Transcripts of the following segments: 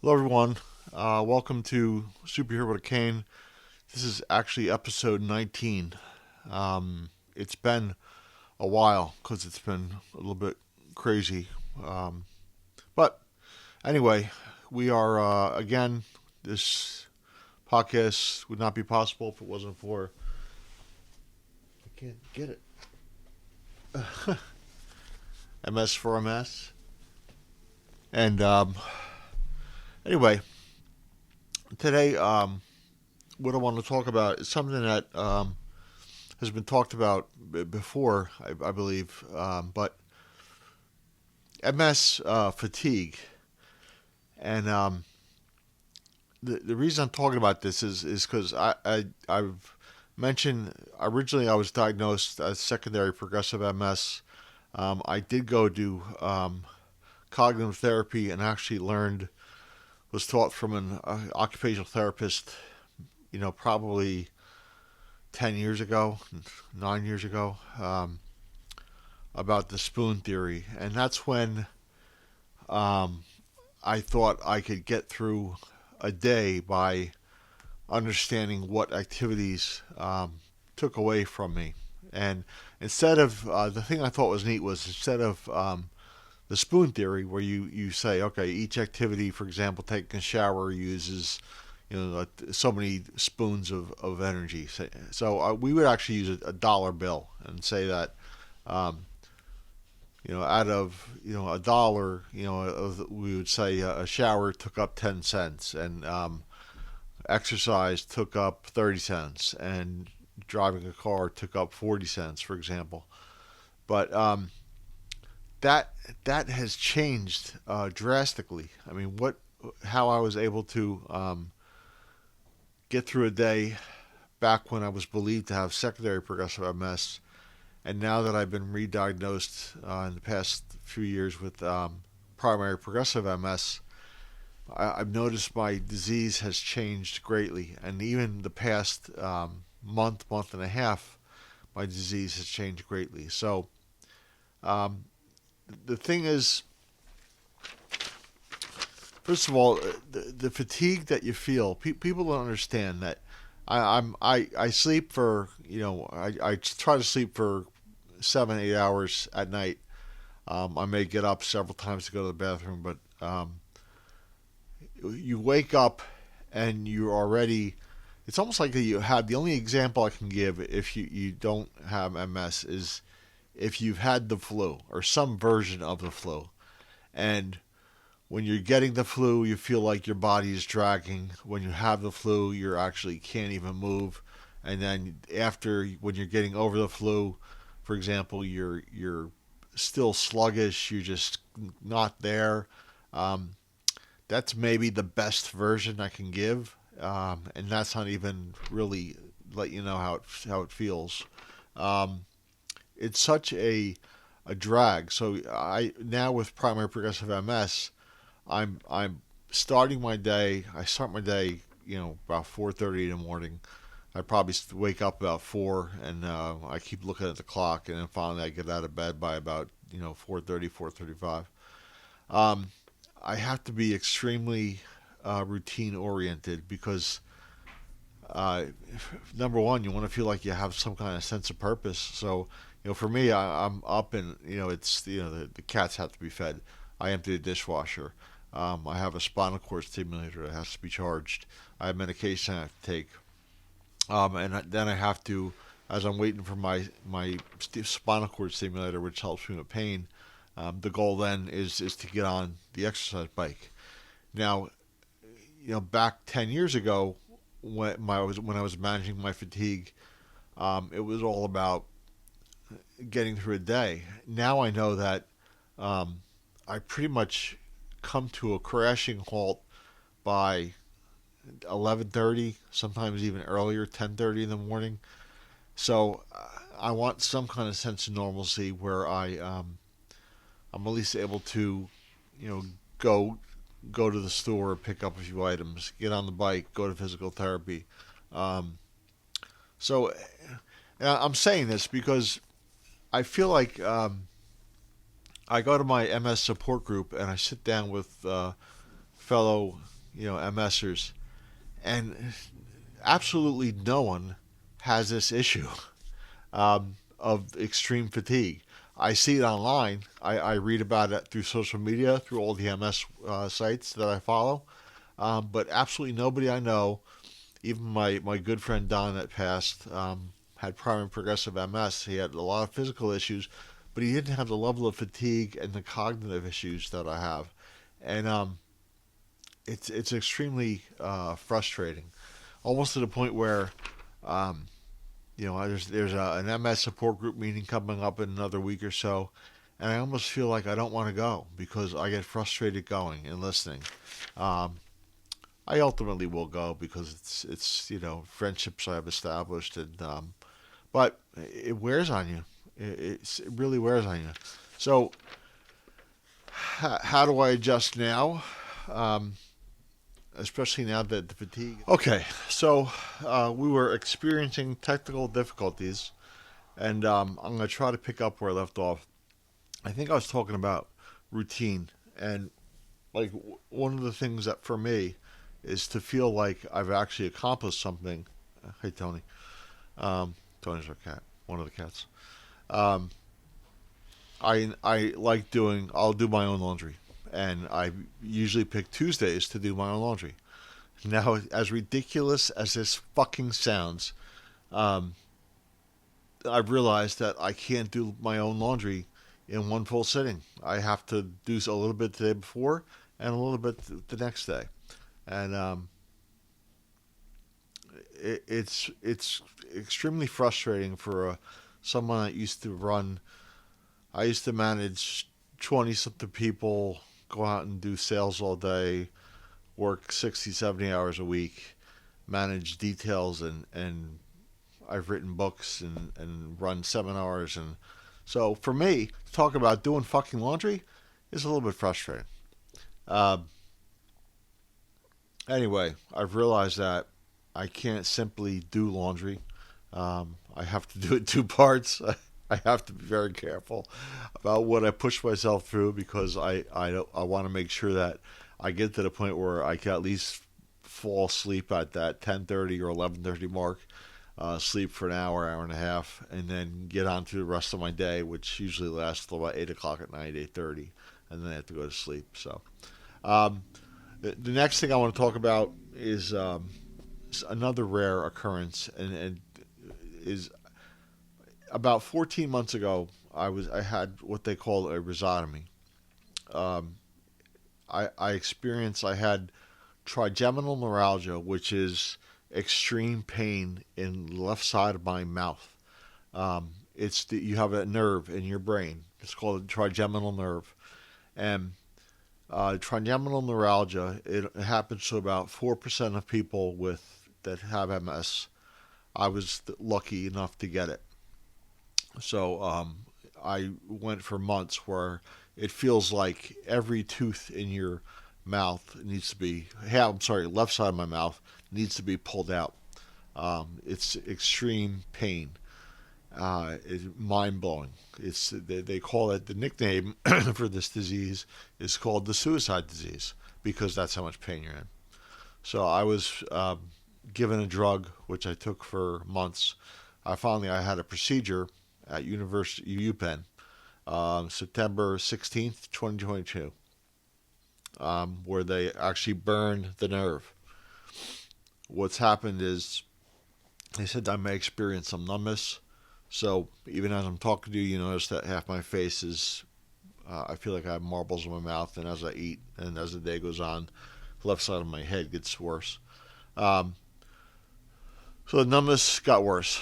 Hello, everyone. Welcome to Superhero with a Cane. This is actually episode 19. It's been a while because it's been a little bit crazy. Um, but anyway, we are, again, this podcast would not be possible if it wasn't for. I can't get it. MS for MS. And anyway, today, what I want to talk about is something that has been talked about before, I believe, but MS fatigue. And the reason I'm talking about this is because I've mentioned originally I was diagnosed as secondary progressive MS. I did go do cognitive therapy and actually was taught from an occupational therapist, probably 10 years ago, 9 years ago, about the spoon theory. And that's when um, I thought I could get through a day by understanding what activities took away from me. And instead of the thing I thought was neat was instead of the spoon theory, where you say, okay, each activity, for example, taking a shower uses so many spoons of energy. So we would actually use a dollar bill and say that um, out of a dollar, we would say a shower took up 10 cents, and exercise took up 30 cents, and driving a car took up 40 cents, for example. But that that has changed drastically. I mean, how I was able to get through a day back when I was believed to have secondary progressive MS, and now that I've been re-diagnosed in the past few years with primary progressive MS, I've noticed my disease has changed greatly, and even the past month and a half, my disease has changed greatly. So um, the thing is, first of all, the fatigue that you feel, people don't understand that. I sleep for I try to sleep for 7 8 hours at night. I may get up several times to go to the bathroom, but you wake up and you're already. It's almost like you have the only example I can give if you don't have MS is if you've had the flu or some version of the flu, and when you're getting the flu, you feel like your body is dragging. When you have the flu, you actually can't even move. And then after, when you're getting over the flu, for example, you're still sluggish. You're just not there. Um, that's maybe the best version I can give, and that's not even really let you know how it feels. Um, it's such a drag. So I now with primary progressive MS, I'm starting my day. I start my day, about 4:30 in the morning. I probably wake up about 4, and I keep looking at the clock, and then finally I get out of bed by about 4:30, 4:35. Um, I have to be extremely routine oriented because uh, number one, you want to feel like you have some kind of sense of purpose. So for me, I'm up, and it's the cats have to be fed. I empty the dishwasher. I have a spinal cord stimulator that has to be charged. I have medication I have to take, and then I have to, as I'm waiting for my spinal cord stimulator, which helps me with pain. The goal then is to get on the exercise bike. Now, back 10 years ago, when I was managing my fatigue, it was all about getting through a day. Now I know that I pretty much come to a crashing halt by 11:30, sometimes even earlier, 10:30 in the morning. So I want some kind of sense of normalcy where I'm at least able to, you know, go go to the store, pick up a few items, get on the bike, go to physical therapy. Um, so I'm saying this because I feel like I go to my MS support group and I sit down with fellow, MSers, and absolutely no one has this issue of extreme fatigue. I see it online. I read about it through social media, through all the MS sites that I follow. But absolutely nobody I know, even my good friend Don that passed, had primary progressive MS. He had a lot of physical issues, but he didn't have the level of fatigue and the cognitive issues that I have. And it's extremely frustrating, almost to the point where there's an MS support group meeting coming up in another week or so, and I almost feel like I don't want to go because I get frustrated going and listening. Um, I ultimately will go because it's friendships I've established, and but it wears on you. It really wears on you. So how do I adjust now? Um, Especially now that the fatigue. Okay, so we were experiencing technical difficulties, and I'm going to try to pick up where I left off. I think I was talking about routine, and like one of the things that for me is to feel like I've actually accomplished something. Hey, Tony. Tony's our cat, one of the cats. Um, I like doing. I'll do my own laundry, and I usually pick Tuesdays to do my own laundry. Now, as ridiculous as this fucking sounds, um, I've realized that I can't do my own laundry in one full sitting. I have to do a little bit the day before and a little bit the next day, and it's extremely frustrating for someone that used to run. I used to manage 20 something people, go out and do sales all day, work 60, 70 hours a week, manage details, and I've written books and run seminars. And so for me, to talk about doing fucking laundry is a little bit frustrating. Uh, anyway, I've realized that I can't simply do laundry. I have to do it two parts. I have to be very careful about what I push myself through because I want to make sure that I get to the point where I can at least fall asleep at that 10:30 or 11:30 mark, sleep for an hour, hour and a half, and then get on to the rest of my day, which usually lasts till about 8 o'clock at night, 8:30, and then I have to go to sleep. So um, the next thing I want to talk about is another rare occurrence, and is about 14 months ago. I had what they call a rhizotomy. Um, I had trigeminal neuralgia, which is extreme pain in the left side of my mouth. You have a nerve in your brain. It's called a trigeminal nerve, and trigeminal neuralgia. It happens to about 4% of people that have MS. I was lucky enough to get it. So I went for months where it feels like every tooth in your mouth needs to be, I'm sorry, left side of my mouth needs to be pulled out. It's extreme pain. It's mind blowing. They call it, the nickname for this disease is called the suicide disease because that's how much pain you're in. So I was given a drug which I took for months. I had a procedure at University UPenn, September 16th, 2022, where they actually burned the nerve. What's happened is they said I may experience some numbness. So even as I'm talking to you, you notice that half my face is, I feel like I have marbles in my mouth, and as I eat and as the day goes on, the left side of my head gets worse. Um, so the numbness got worse.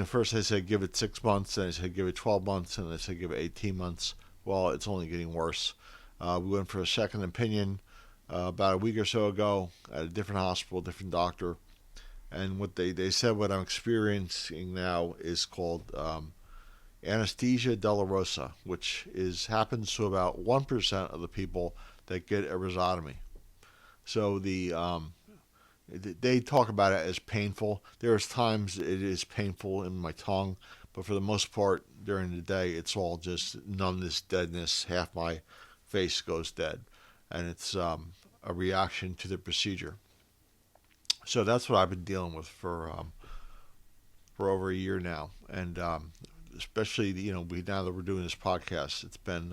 First they said give it 6 months, then they said give it 12 months, and they said give it 18 months. Well, it's only getting worse. We went for a second opinion about a week or so ago at a different hospital, different doctor. And what they said what I'm experiencing now is called anesthesia dolorosa, which happens to about 1% of the people that get a rhizotomy. So they talk about it as painful. There's times it is painful in my tongue, but for the most part during the day it's all just numbness, deadness. Half my face goes dead. and it's a reaction to the procedure. So that's what I've been dealing with for over a year now, and especially we now that we're doing this podcast, it's been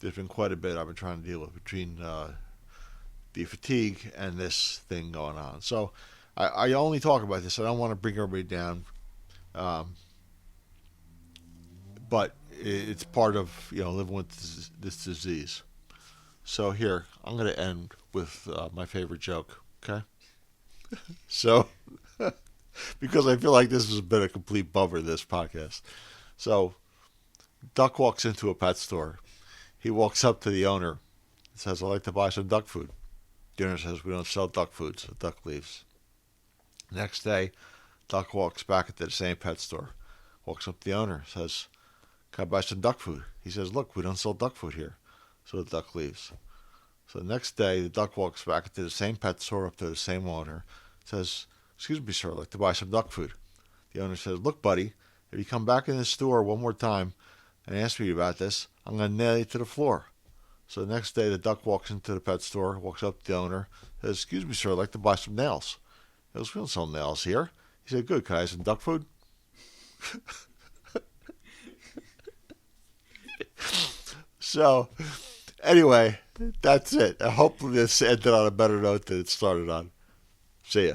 there's been quite a bit I've been trying to deal with between the fatigue and this thing going on. So I only talk about this. I don't want to bring everybody down, um, but it's part of living with this disease. So here I'm going to end with my favorite joke. Okay, so because I feel like this has been a complete bummer, this podcast. So Duck walks into a pet store. He walks up to the owner and says, "I'd like to buy some duck food." The owner says, "We don't sell duck food," so Duck leaves. Next day, Duck walks back into the same pet store. Walks up to the owner, says, "Can I buy some duck food?" He says, "Look, we don't sell duck food here." So the duck leaves. So the next day, the duck walks back into the same pet store up to the same owner, says, "Excuse me, sir, I'd like to buy some duck food." The owner says, "Look, buddy, if you come back in the store one more time and ask me about this, I'm going to nail you to the floor." So the next day, the duck walks into the pet store, walks up to the owner, says, "Excuse me, sir, I'd like to buy some nails." He goes, "We don't sell nails here." He said, "Good, can I have some duck food?" So, anyway, that's it. Hopefully this ended on a better note than it started on. See ya.